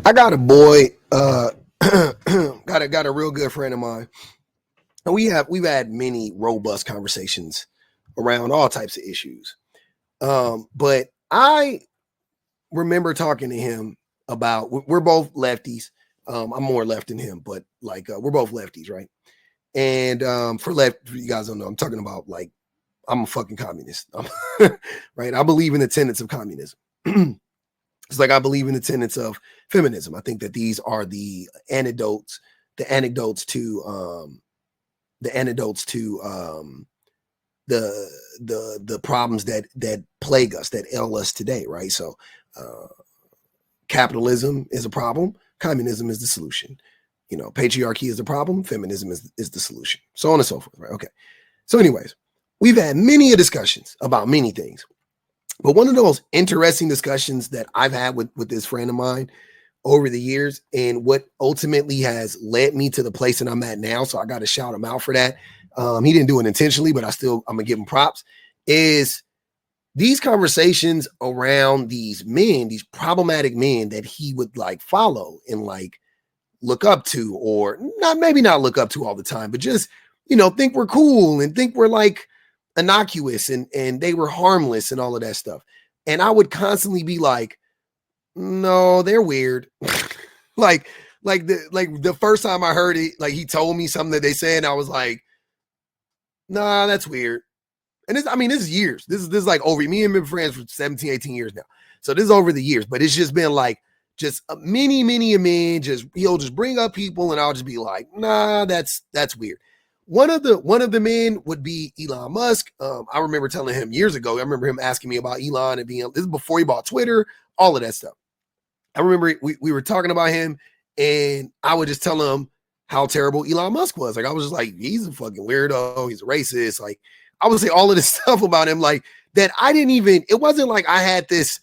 I got a boy, got a real good friend of mine, and we've had many robust conversations around all types of issues. But I remember talking to him about we're both lefties. I'm more left than him, but like we're both lefties, right? And for you guys don't know, I'm talking about like I'm a fucking communist, right? I believe in the tenets of communism. It's like I believe in the tenets of feminism. I think that these are the antidotes to the problems that plague us, that ail us today, right? So capitalism is a problem, communism is the solution. You know, patriarchy is the problem, feminism is the solution, so on and so forth, right? Okay. So anyways, we've had many discussions about many things. But one of the most interesting discussions that I've had with this friend of mine over the years, and what ultimately has led me to the place that I'm at now, so I got to shout him out for that. He didn't do it intentionally, but I'm gonna give him props. Is these conversations around these men, these problematic men that he would like follow and like look up to, or maybe not look up to all the time, but just think we're cool and think we're like innocuous and they were harmless and all of that stuff. And I would constantly be like, no, they're weird. like the first time I heard it, like he told me something that they said, I was like, nah, that's weird. And this is years. This is like over, me and my friends for 17, 18 years now. So this is over the years, but it's just been like just many a men, just he'll just bring up people and I'll just be like, nah, that's weird. One of the men would be Elon Musk. I remember telling him years ago. I remember him asking me about Elon and being, this is before he bought Twitter, all of that stuff. I remember we were talking about him, and I would just tell him how terrible Elon Musk was. Like I was just like, he's a fucking weirdo. He's a racist. Like I would say all of this stuff about him, like that. It wasn't like I had this.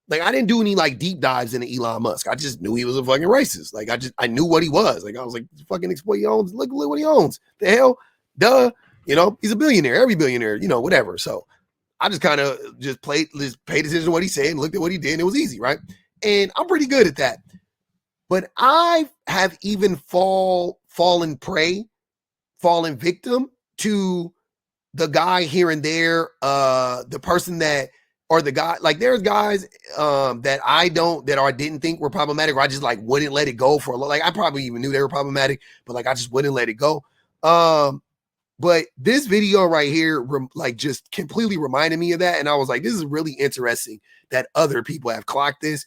Like I didn't do any like deep dives into Elon Musk. I just knew he was a fucking racist. Like I knew what he was. Like I was like, fucking exploit he owns. Look what he owns. The hell, duh. He's a billionaire. Every billionaire, whatever. So I just kind of just paid attention to what he said and looked at what he did, and it was easy, right? And I'm pretty good at that. But I have even fallen victim to the guy here and there, the person that. Or the guy, like there's guys that I didn't think were problematic, or I just like wouldn't let it go for a lot. Like I probably even knew they were problematic, but like I just wouldn't let it go. But this video right here, like just completely reminded me of that. And I was like, this is really interesting that other people have clocked this.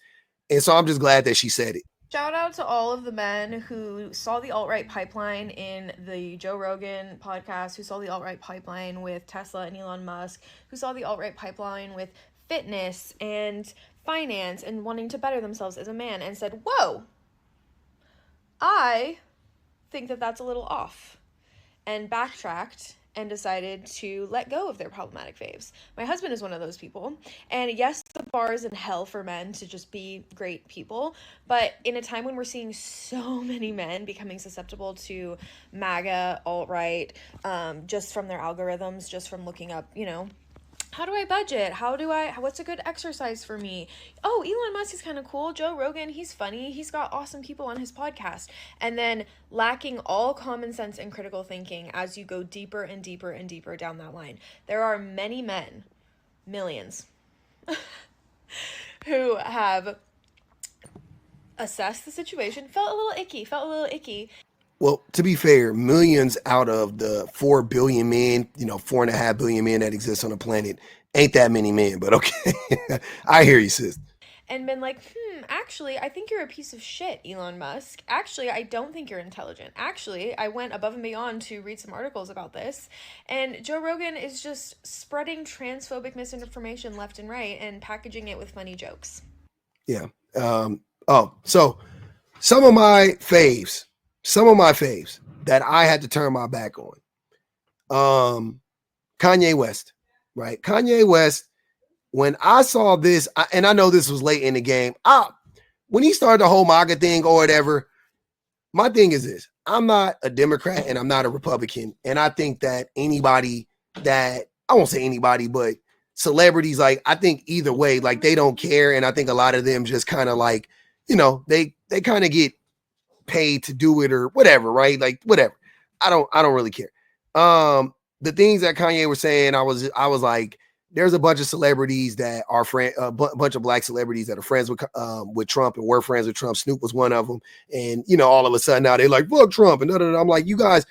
And so I'm just glad that she said it. Shout out to all of the men who saw the alt-right pipeline in the Joe Rogan podcast, who saw the alt-right pipeline with Tesla and Elon Musk, who saw the alt-right pipeline with fitness and finance and wanting to better themselves as a man, and said, whoa, I think that that's a little off, and backtracked and decided to let go of their problematic faves. My husband is one of those people. And yes, the bar is in hell for men to just be great people. But in a time when we're seeing so many men becoming susceptible to MAGA, alt-right, just from their algorithms, just from looking up, how do I budget? What's a good exercise for me? Oh, Elon Musk is kind of cool. Joe Rogan, he's funny. He's got awesome people on his podcast. And then lacking all common sense and critical thinking as you go deeper and deeper and deeper down that line. There are many men, millions, who have assessed the situation, felt a little icky. Well, to be fair, millions out of the 4 billion men, 4.5 billion men that exist on the planet, ain't that many men, but okay. I hear you, sis. And been like, actually, I think you're a piece of shit, Elon Musk. Actually, I don't think you're intelligent. Actually, I went above and beyond to read some articles about this. And Joe Rogan is just spreading transphobic misinformation left and right and packaging it with funny jokes. Yeah. So some of my faves that I had to turn my back on. Kanye West, right? Kanye West, when I saw this, and I know this was late in the game, when he started the whole MAGA thing or whatever, my thing is this: I'm not a Democrat and I'm not a Republican. And I think that I won't say anybody, but celebrities, like I think either way, like they don't care. And I think a lot of them just kind of like, they they kind of get paid to do it or whatever, right? Like whatever. I don't really care. The things that Kanye was saying, I was like, there's a bunch of celebrities that are bunch of black celebrities that are friends with Trump and were friends with Trump. Snoop was one of them, and all of a sudden now they're like, fuck Trump, and I'm like, you guys,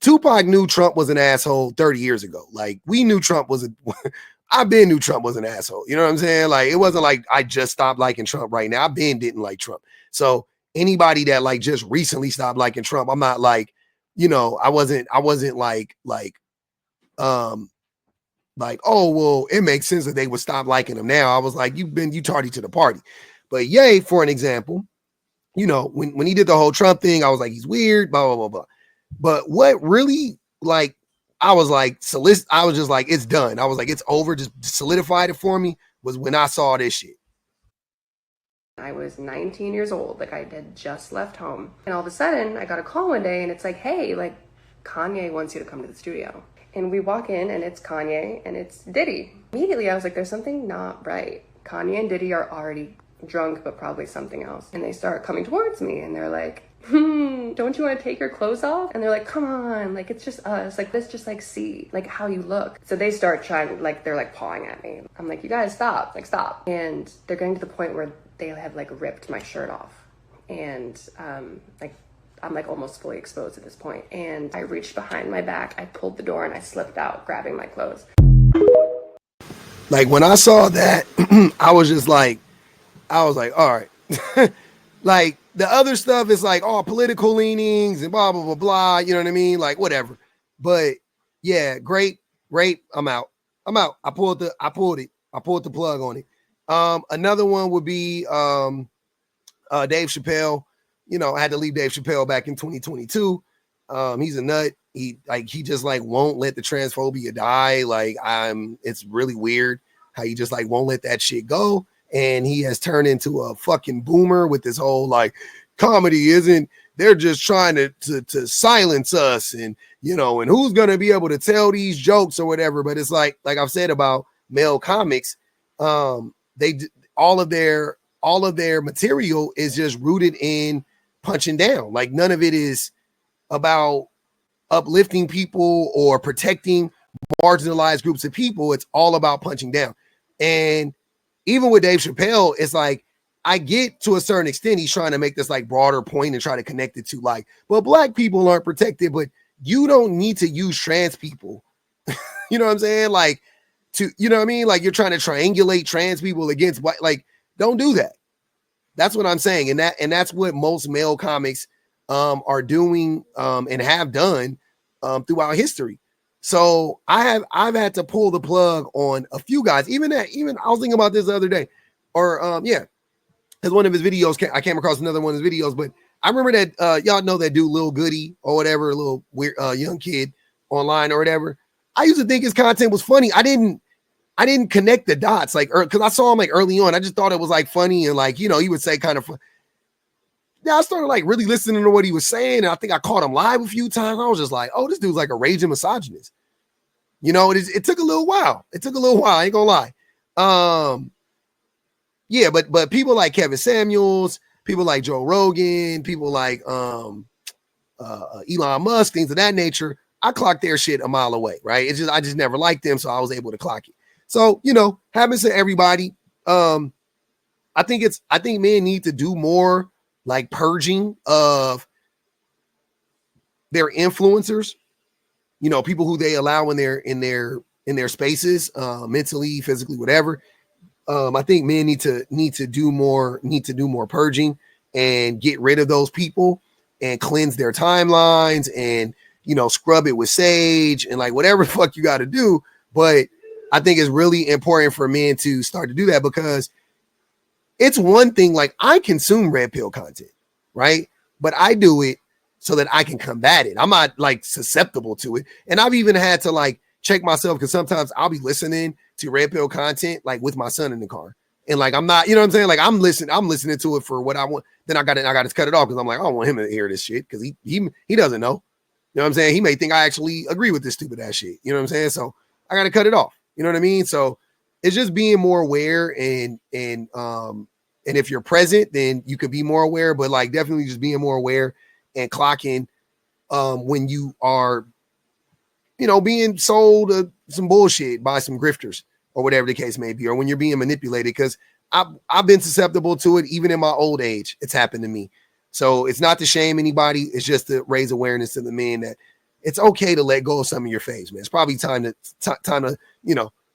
Tupac knew Trump was an asshole 30 years ago. Like we knew Trump was I've been knew Trump was an asshole. You know what I'm saying? Like it wasn't like I just stopped liking Trump right now. I didn't like Trump. So anybody that like just recently stopped liking Trump, I'm not like, I wasn't oh, well, it makes sense that they would stop liking him now. I was like, you tardy to the party. But Ye, for an example, when he did the whole Trump thing, I was like, he's weird, blah, blah, blah, blah. But what really, like, I was just like, it's done. I was like, it's over. Just solidified it for me was when I saw this shit. I was 19 years old. Like I had just left home. And all of a sudden I got a call one day and it's like, hey, like Kanye wants you to come to the studio. And we walk in and it's Kanye and it's Diddy. Immediately I was like, there's something not right. Kanye and Diddy are already drunk, but probably something else. And they start coming towards me and they're like, don't you want to take your clothes off? And they're like, come on, like it's just us. Like let's just like see like how you look. So they start trying, like they're like pawing at me. I'm like, you guys stop, like stop. And they're getting to the point where they have like ripped my shirt off. And like I'm like almost fully exposed at this point. And I reached behind my back, I pulled the door and I slipped out, grabbing my clothes. Like when I saw that, I was like, all right. Like the other stuff is like all political leanings and blah, blah, blah, blah. You know what I mean? Like whatever. But yeah, great. I'm out. I pulled it. I pulled the plug on it. Another one would be Dave Chappelle. I had to leave Dave Chappelle back in 2022. He's a nut. He just like won't let the transphobia die. Like it's really weird how he just like won't let that shit go. And he has turned into a fucking boomer with this whole like comedy they're just trying to silence us and and who's gonna be able to tell these jokes or whatever. But it's like I've said about male comics, they all of their material is just rooted in punching down. Like none of it is about uplifting people or protecting marginalized groups of people. It's all about punching down. And even with Dave Chappelle, it's like, I get to a certain extent, he's trying to make this like broader point and try to connect it to like, well, black people aren't protected, but you don't need to use trans people. You know what I'm saying? Like you know what I mean? Like you're trying to triangulate trans people against white, like don't do that. That's what I'm saying. And that's what most male comics are doing and have done throughout history. So I've had to pull the plug on a few guys. Even I was thinking about this the other day, or as one of his videos, I came across another one of his videos, but I remember that y'all know that dude Lil Goody or whatever, a little weird young kid online or whatever. I used to think his content was funny. I didn't connect the dots like because I saw him like early on. I just thought it was like funny and like he would say kind of fun. Yeah, I started like really listening to what he was saying, and I think I caught him live a few times. I was just like, oh, this dude's like a raging misogynist. It took a little while. I ain't gonna lie. Yeah, but people like Kevin Samuels, people like Joe Rogan, people like Elon Musk, things of that nature. I clocked their shit a mile away, right? I just never liked them, so I was able to clock it. So happens to everybody. I think men need to do more like purging of their influencers, people who they allow in their spaces, mentally, physically, whatever. I think men need to do more purging and get rid of those people and cleanse their timelines and scrub it with sage and like whatever the fuck you got to do. But I think it's really important for men to start to do that, because it's one thing, like I consume red pill content, right? But I do it so that I can combat it. I'm not like susceptible to it. And I've even had to like check myself, because sometimes I'll be listening to red pill content like with my son in the car. And like I'm not, you know what I'm saying? Like I'm listening to it for what I want. Then I got to cut it off because I'm like, I don't want him to hear this shit, because he doesn't know. You know what I'm saying? He may think I actually agree with this stupid ass shit. You know what I'm saying? So I got to cut it off. You know what I mean? So it's just being more aware and And if you're present, then you could be more aware, but like definitely just being more aware and clocking when you are, being sold some bullshit by some grifters or whatever the case may be, or when you're being manipulated, because I've been susceptible to it. Even in my old age, it's happened to me. So it's not to shame anybody. It's just to raise awareness to the men that it's okay to let go of some of your faves, man. It's probably time to,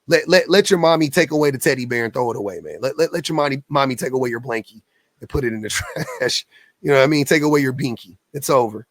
let your mommy take away the teddy bear and throw it away, man. Let your mommy take away your blankie and put it in the trash. You know what I mean? Take away your binky. It's over.